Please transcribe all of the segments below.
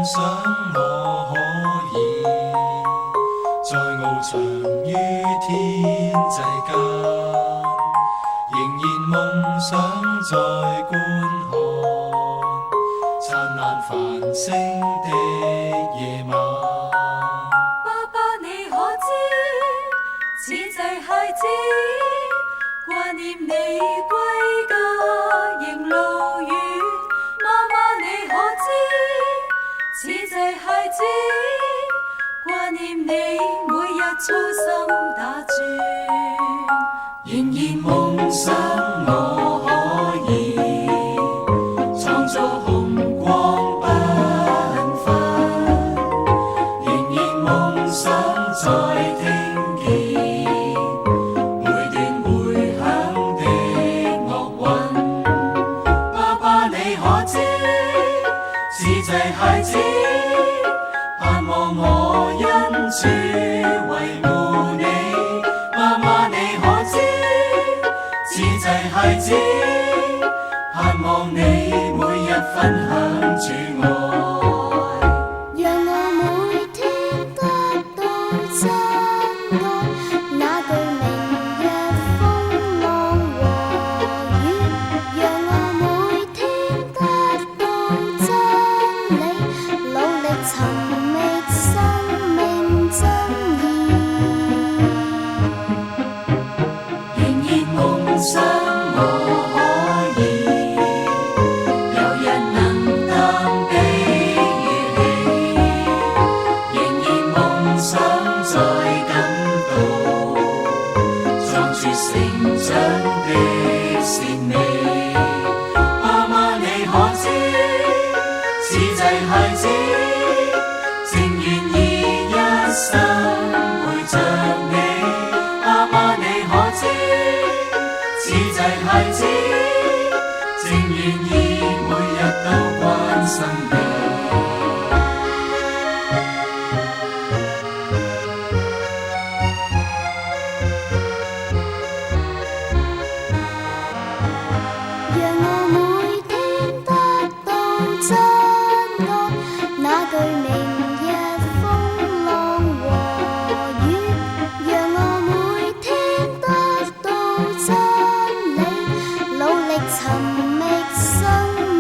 想我可以在翱翔於天際間，仍然夢想在觀看燦爛繁星的夜晚。爸爸你可知，此際孩子掛念你歸家仍路遠。媽媽你可知，此際孩子掛念你每日操心打轉。仍然夢想我可以創造紅光繽紛，仍然夢想再聽見每段回響的樂韻。爸爸你可知，此際孩子盼望我因主維護你。媽媽你可知，此際孩子盼望你每日分享主愛。讓我每天得到真愛，那句明日風浪和雨。讓我每天得到真理，努力尋覓生命真義。仍然夢想我可以有日能擔比喻起，仍然夢想再感到藏住成長的善美。媽媽你可知，此際孩子正願意一生陪着你。媽媽你可知，此際孩子正願意每日都關心你。讓我每天得到真愛，那句明日風浪和雨。讓我每天得到真理，努力尋覓生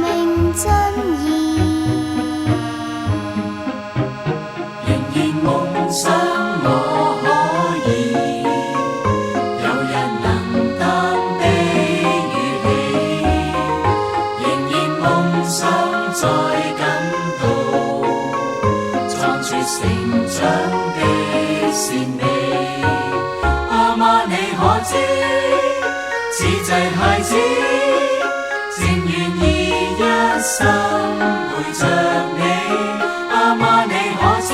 命真義。仍然夢想我可以有日能擔比喻起，仍然夢想再感到藏住成長的善美。媽媽你可知，此際孩子正願意一生陪着你。媽媽你可知，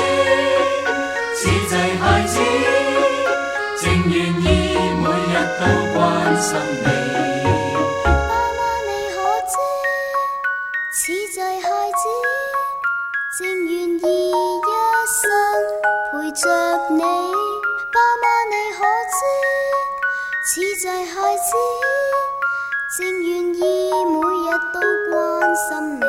此際孩子正願意每日都關心你。媽媽你可知，此際孩子正願意一生陪着你。爸媽你可知，此際孩子正願意每日都關心你。